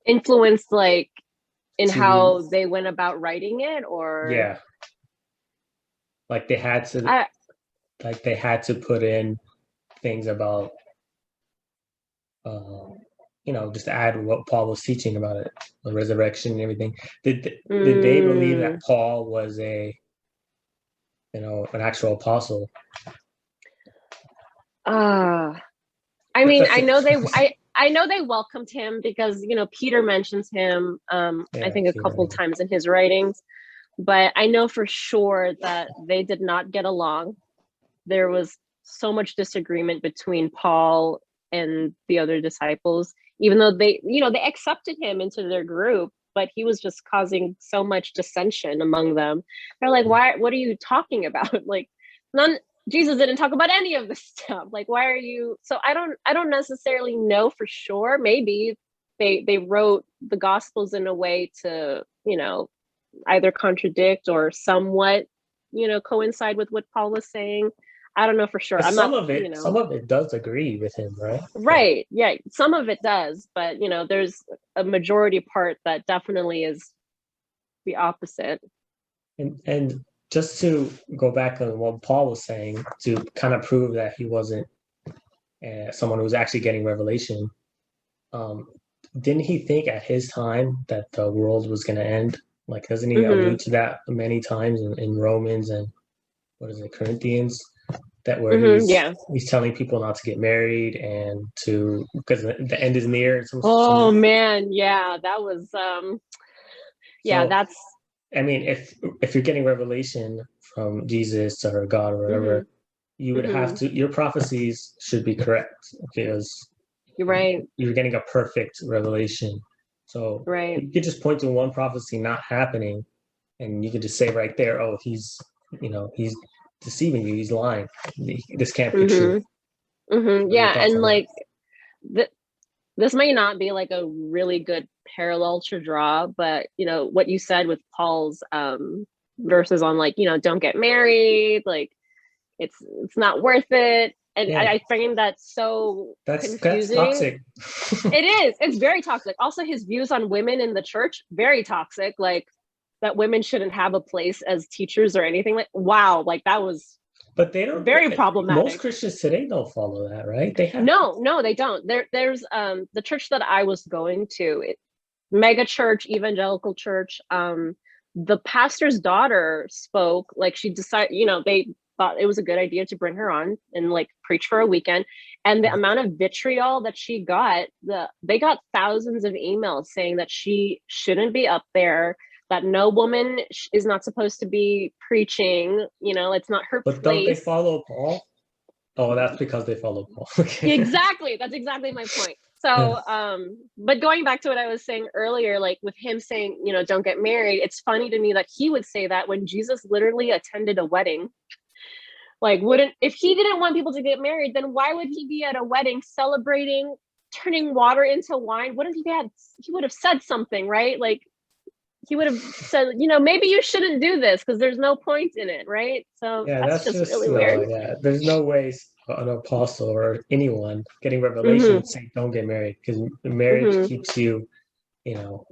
influenced like in to, how they went about writing it, or yeah, like they had to, I put in things about, uh, just add what Paul was teaching about it, the resurrection and everything. Did they believe that mm, Paul was an actual apostle? uh I That, mean, that's a, I know they welcomed him because, Peter mentions him, I yeah, think a Peter. couple times in his writings, but I know for sure that they did not get along. There was so much disagreement between Paul and the other disciples, even though they accepted him into their group, but he was just causing so much dissension among them. They're like, why, what are you talking about? Like, none, Jesus didn't talk about any of this stuff. Like, why are you? So I don't necessarily know for sure. Maybe they wrote the gospels in a way to, either contradict or somewhat, coincide with what Paul was saying. I don't know for sure. But I'm not, some of it does agree with him, right? Like, right. Yeah, some of it does, but there's a majority part that definitely is the opposite. and just to go back on what Paul was saying to kind of prove that he wasn't someone who was actually getting revelation. Um, didn't he think at his time that the world was going to end? Like, doesn't he Mm-hmm. allude to that many times in Romans and what is it, Corinthians? That where Mm-hmm. Yeah. he's telling people not to get married and to because the end is near. Oh man, yeah, that was yeah, So that's I mean, if you're getting revelation from Jesus or God or mm-hmm. whatever, you would have Mm-hmm. to your prophecies should be correct because You're right. you're getting a perfect revelation. So Right. you could just point to one prophecy not happening, and you could just say right there, "Oh, he's deceiving you. He's lying. This can't be true." Mm-hmm. Mm-hmm. What are your Yeah, thoughts and on that? like th this may not be like a really good parallel to draw, but what you said with Paul's verses on, like, don't get married, like it's not worth it. And Yeah, I find that so that's confusing. toxic. It is. It's very toxic. Also, his views on women in the church, very toxic. Like that women shouldn't have a place as teachers or anything. Like, wow, like that was But they don't. very Most problematic. Christians today don't follow that, right? They have. No, no, they don't. There's the church that I was going to, mega church, evangelical church. The pastor's daughter spoke, like she decided, they thought it was a good idea to bring her on and like preach for a weekend. And the amount of vitriol that she got, they got thousands of emails saying that she shouldn't be up there, that no woman is not supposed to be preaching, it's not her But don't they place. follow Paul? Oh, that's because they follow Paul. Okay. Exactly. That's exactly my point. Yeah. So, but going back to what I was saying earlier, like with him saying, don't get married, it's funny to me that he would say that when Jesus literally attended a wedding. Like, wouldn't, if he didn't want people to get married, then why would he be at a wedding celebrating turning water into wine? Wouldn't he would have said something, right? Like, he would have said, maybe you shouldn't do this because there's no point in it, right? So Yeah, that's that's just just really no, weird. yeah. There's no way an apostle or anyone getting revelation Mm-hmm. would say don't get married because marriage Mm-hmm. keeps you, you know,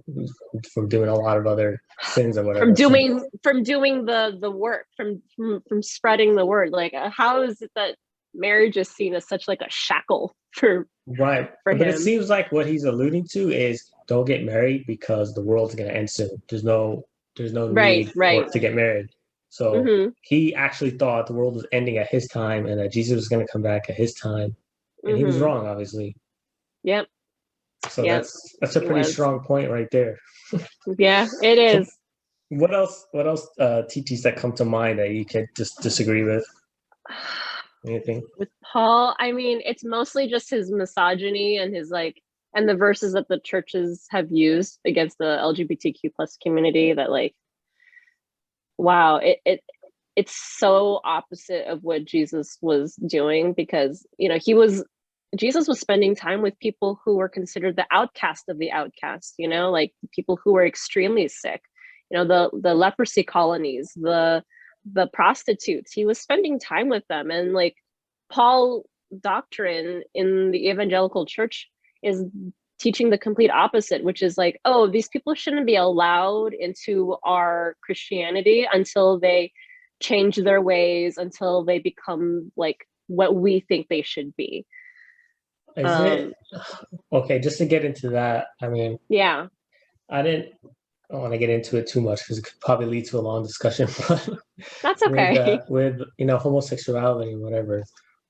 from doing a lot of other sins or from whatever. So doing the work, from spreading the word. Like, how is it that marriage is seen as such like a shackle right. for But it him? seems like what he's alluding to is don't get married because the world's gonna end soon. There's no Right, need for right. to get married. So Mm-hmm. he actually thought the world was ending at his time and that Jesus was gonna come back at his time. And he was Mm-hmm. wrong, obviously. Yep. So Yep. that's a He pretty was. strong point right there. Yeah, it So is. what else teachings that come to mind that you could just disagree with? Anything? With Paul, I mean, it's mostly just his misogyny and his like, and the verses that the churches have used against the LGBTQ plus community, that like, wow, it's so opposite of what Jesus was doing, because Jesus was spending time with people who were considered the outcast of the outcast, like people who were extremely sick, the leprosy colonies, the prostitutes. He was spending time with them. And like Paul doctrine in the evangelical church is teaching the complete opposite, which is like, oh, these people shouldn't be allowed into our Christianity until they change their ways, until they become like what we think they should be. Is it okay? Just to get into that, I mean, Yeah, I don't want to get into it too much because it could probably lead to a long discussion. But that's okay. with homosexuality and whatever,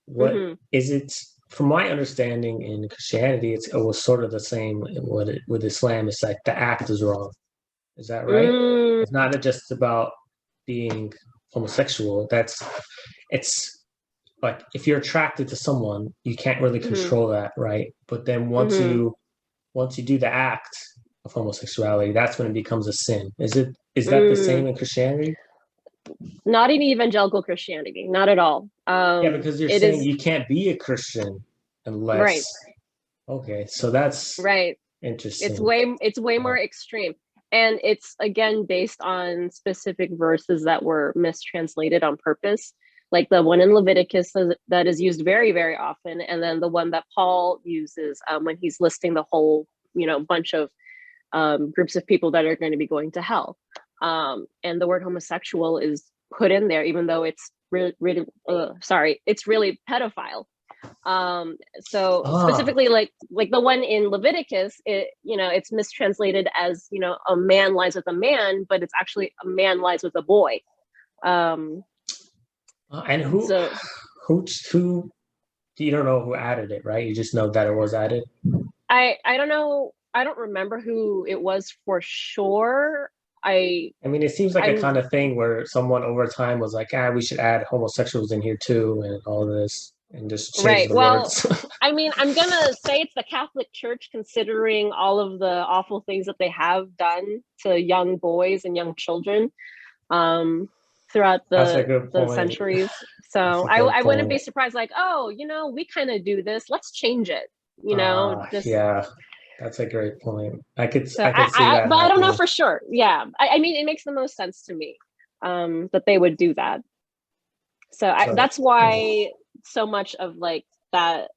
what Hmm. is it? From my understanding in Christianity, it was sort of the same with Islam. It's like the act is wrong. Is that right? Mm, It's not just about being homosexual. It's like if you're attracted to someone, you can't really hmm. control that, right? But then Hmm. once you do the act of homosexuality, that's when it becomes a sin. Is that the Mm. same in Christianity? Not in evangelical Christianity, not at all. Yeah, because you're It saying is you can't be a Christian unless right, okay, so that's right. interesting. It's way Yeah. more extreme, and it's again based on specific verses that were mistranslated on purpose, like the one in Leviticus that is used very very often, and then the one that Paul uses when he's listing the whole bunch of groups of people that are going to be going to hell. And the word homosexual is put in there, even though it's really it's really pedophile. So Ah, specifically, like the one in Leviticus, it's mistranslated as a man lies with a man, but it's actually a man lies with a boy. Um, and so who you don't know who added it, right? You just know that it was added. I don't know. I don't remember who it was for sure. I I mean, it seems like a I'm kind of thing where someone over time was like, ah, we should add homosexuals in here too, and all this, and just change Right. the Well, words. I mean, I'm gonna say it's the Catholic Church, considering all of the awful things that they have done to young boys and young children um, throughout That's a the good the point. centuries. That's So a good I wouldn't point. be surprised, like, oh, we kind of do this. Let's change it. Just Yeah, that's a great point. so I could see that but I don't know happening. for sure. Yeah, I mean, it makes the most sense to me that they would do that. So So, that's why so much of like that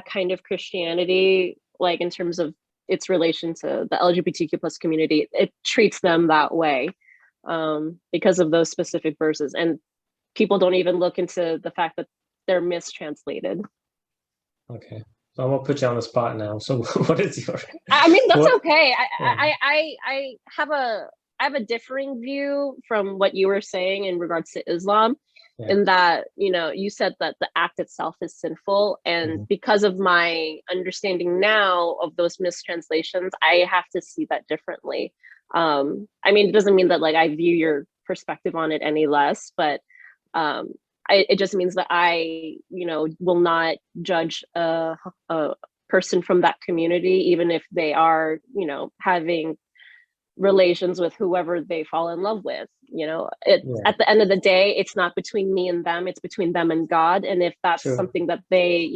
kind of Christianity, like in terms of its relation to the LGBTQ plus community, it treats them that way because of those specific verses, and people don't even look into the fact that they're mistranslated. okay. So I'm gonna put you on the spot now. So what is your I mean, that's what? okay. Yeah, I have a differing view from what you were saying in regards to Islam, yeah. in that you said that the act itself is sinful, and Mhm. because of my understanding now of those mistranslations, I have to see that differently. I mean, it doesn't mean that like I view your perspective on it any less, but um, it just means that I will not judge a person from that community, even if they are having relations with whoever they fall in love with. Yeah, At the end of the day, it's not between me and them, it's between them and God. And if that's true. something that they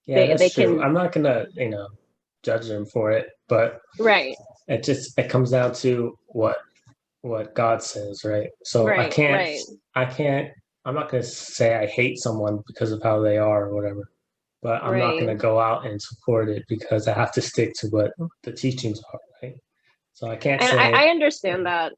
Yeah, they that's true. can. I'm not gonna, judge them for it, but Right, it comes down to what God says, right? So right, right, I can't I'm not gonna say I hate someone because of how they are or whatever, but I'm not right. gonna go out and support it because I have to stick to what the teachings are, right? So I can't And say I understand that.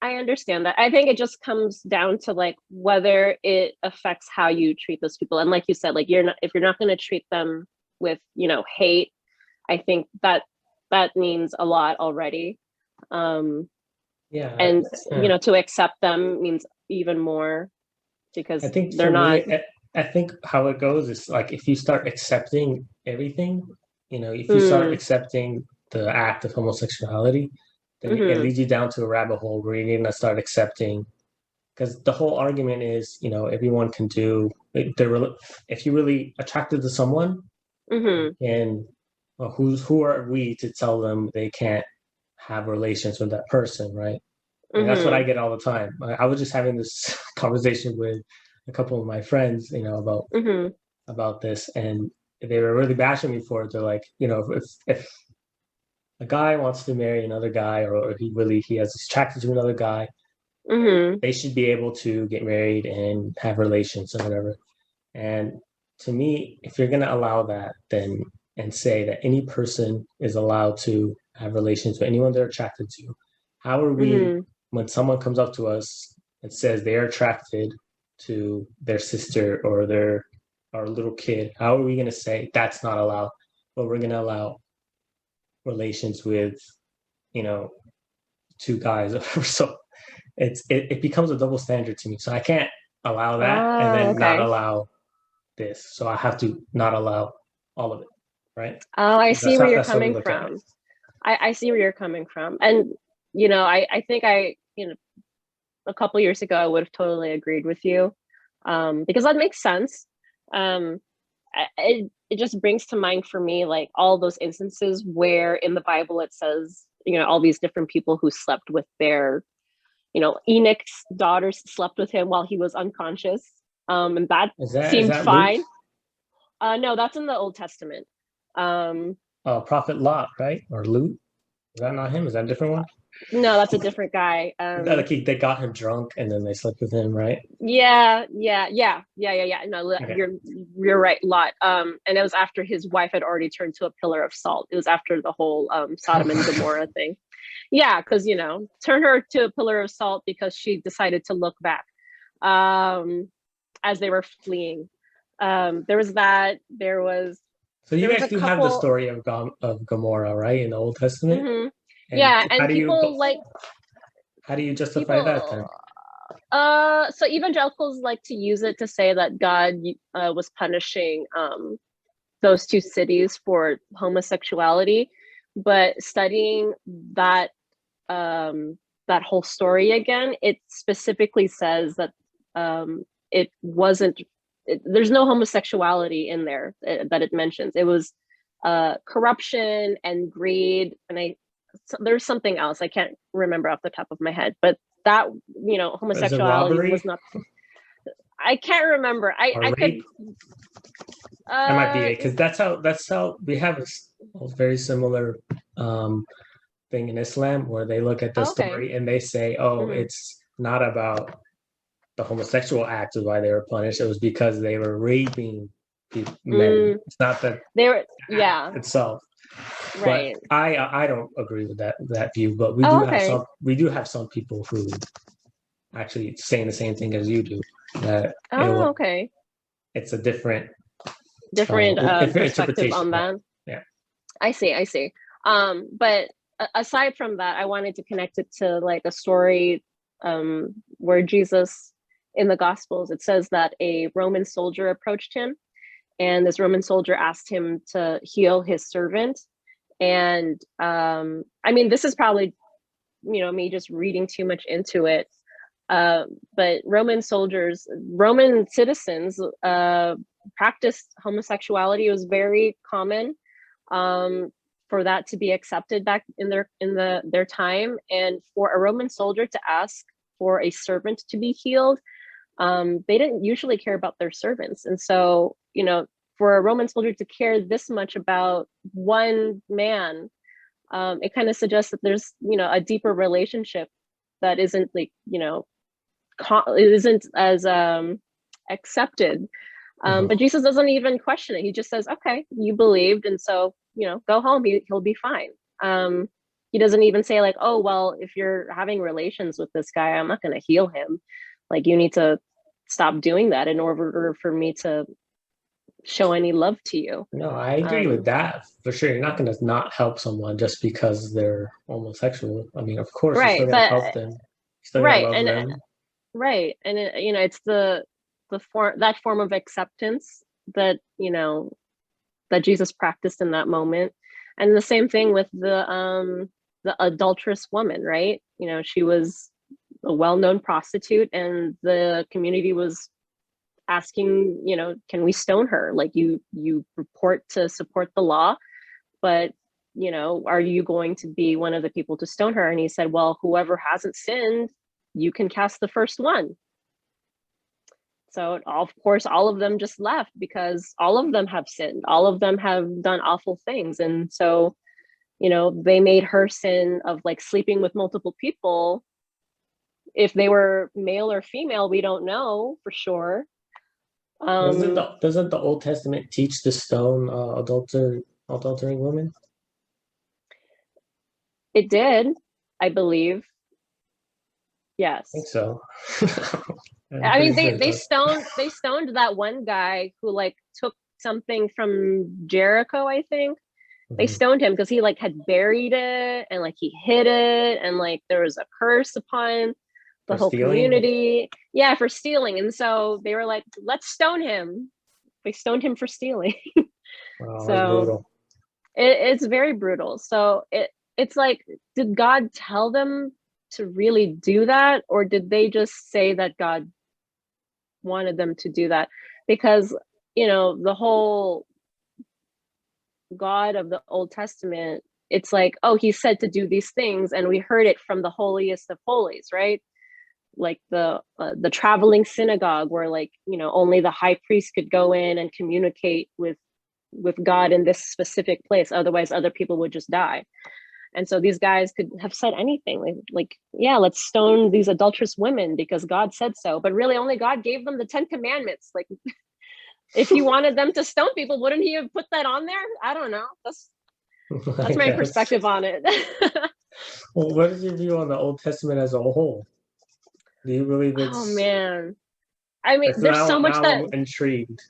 I understand that. I think it just comes down to like whether it affects how you treat those people. And like you said, like you're not if you're not going to treat them with hate, I think that that means a lot already. Um, yeah, and yeah. to accept them means even more, I because think they're for me, not. I think how it goes is like if you start accepting everything, if you start Mm, accepting the act of homosexuality, then it mm-hmm, leads you down to a rabbit hole where you're gonna start accepting because the whole argument is, everyone can do if you're really attracted to someone, mm-hmm, and well, who are we to tell them they can't have relations with that person, right? And that's what I mm-hmm, get all the time. I was just having this conversation with a couple of my friends, mm-hmm, about this, and they were really bashing me for it. They're like, if a guy wants to marry another guy, or he has attracted to another guy, mm-hmm. they should be able to get married and have relations and whatever. And to me, if you're gonna allow that, then and say that any person is allowed to have relations with anyone they're attracted to, how are we, Hmm. when someone comes up to us and says they are attracted to their sister or their or little kid, how are we going to say that's not allowed, but we're going to allow relations with, you know, two guys? So it becomes a double standard to me. So I can't allow that and Oh, then not okay. allow this. So I have to not allow all of it, right? Oh, I see where you're That's how we coming look at it. from. I see where you're coming from. And, I think a couple years ago, I would have totally agreed with you, because that makes sense. Um, it just brings to mind for me like all those instances where in the Bible it says, all these different people who slept with their, Enoch's daughters slept with him while he was unconscious. And that Is seemed that Luke? fine. No, that's in the Old Testament. Um, Prophet Lot, right? Or Luke? Is that not him? Is that a different one? no, that's a different guy. Like they got him drunk and then they slept with him, right? Yeah. No, Okay. you're right, Lot. And it was after his wife had already turned to a pillar of salt. It was after the whole Sodom and Gomorrah thing. Yeah, because turn her to a pillar of salt because she decided to look back, as they were fleeing. There was that. So you There was guys a do have the couple. story of Gomorrah, right, in the Old Testament? Hmm. And Yeah, and people like how do you justify that then? people. So evangelicals like to use it to say that God was punishing those two cities for homosexuality, but studying that that whole story again, it specifically says that it wasn't. There's no homosexuality in there that it mentions. It was corruption and greed, and there's something else I can't remember off the top of my head, but that Is it homosexuality was robbery not. I can't remember. I or I could. rape? That might be uh it, because that's how we have a very similar um, thing in Islam where they look at the okay. story and they say, oh, Hmm. it's not about the homosexual act is why they were punished. It was because they were raping men. Mm, It's not the there, act yeah, itself. But right. I don't agree with that view. But we do Oh, have okay. some people who actually saying the same thing as you do. That Oh, okay. it's a different Different perspective interpretation. on Yeah, that. yeah. I see. But aside from that, I wanted to connect it to like a story where Jesus in the Gospels, it says that a Roman soldier approached him, and this Roman soldier asked him to heal his servant. And I mean, this is probably, me just reading too much into it. But Roman citizens practiced homosexuality. It was very common um, for that to be accepted back in their time, and for a Roman soldier to ask for a servant to be healed, they didn't usually care about their servants, and so for a Roman soldier to care this much about one man, it kind of suggests that there's a deeper relationship that isn't like it isn't as accepted. Mhm. But Jesus doesn't even question it. He just says, "Okay, you believed, and so go home. He'll be fine." Um, he doesn't even say like, "Oh, well, if you're having relations with this guy, I'm not going to heal him. Like, you need to stop doing that in order for me to show any love to you." No, I agree with Um, that for sure. You're not going to not help someone just because they're homosexual. I mean, of course, you still right, got to help them. You still got to right, love and them. right, and it's the form that form of acceptance that that Jesus practiced in that moment. And the same thing with the adulterous woman, right? She was a well-known prostitute, and the community was asking, can we stone her? Like, you report to support the law, but are you going to be one of the people to stone her? And he said, well, whoever hasn't sinned, you can cast the first one. So, of course, all of them just left because all of them have sinned. All of them have done awful things. And so, they made her sin of like sleeping with multiple people. If they were male or female, we don't know for sure. Um, Doesn't the Old Testament teach the stone adulterer adulterating women? It did, I believe. I think Yes. so. I'm I pretty mean, sure they it they does. stoned they stoned that one guy who like took something from Jericho, I think. They Mhm. stoned him because he like had buried it and like he hid it and like there was a curse upon the For whole stealing? community. Yeah, for stealing. And so they were like, let's stone him. They stoned him for stealing. Wow, that's So brutal. it's very brutal. So it's like, did God tell them to really do that, or did they just say that God wanted them to do that? Because the whole God of the Old Testament, it's like, oh, he said to do these things, and we heard it from the holiest of holies, right? Like the traveling synagogue, where like only the high priest could go in and communicate with God in this specific place. Otherwise, other people would just die. And so these guys could have said anything, like yeah, let's stone these adulterous women because God said so. But really, only God gave them the 10 Commandments. Like, if he wanted them to stone people, wouldn't he have put that on there? I don't know. That's I my guess. perspective on it. Well, what is your view on the Old Testament as a whole? Do you believe Oh it's man. I mean, it's there's so much now that I'm intrigued.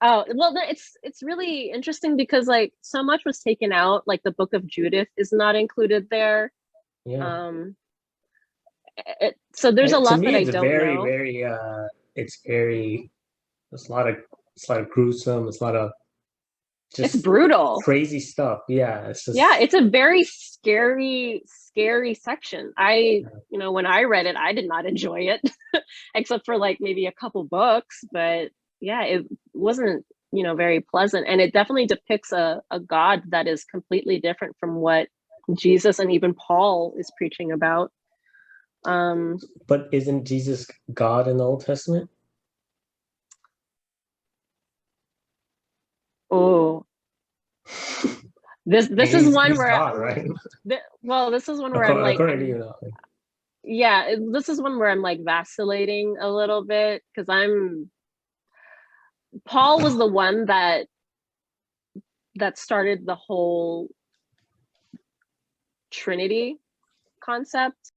oh well, it's really interesting because like so much was taken out. Like the Book of Judith is not included there. Yeah. Um, so there's a To lot that me I it's don't very, know. very it's very it's a lot of gruesome, it's a lot of It's just brutal. crazy stuff. Yeah, it's Yeah, just it's a very scary, scary section. When I read it, I did not enjoy it, except for like maybe a couple books. But yeah, it wasn't, very pleasant. And it definitely depicts a God that is completely different from what Jesus and even Paul is preaching about. Um, but isn't Jesus God in the Old Testament? oh, I mean, this is one he's where, God, right? well, this is one where I'm like, According to you, know. yeah, this is one where I'm like vacillating a little bit because Paul was the one that started the whole Trinity concept.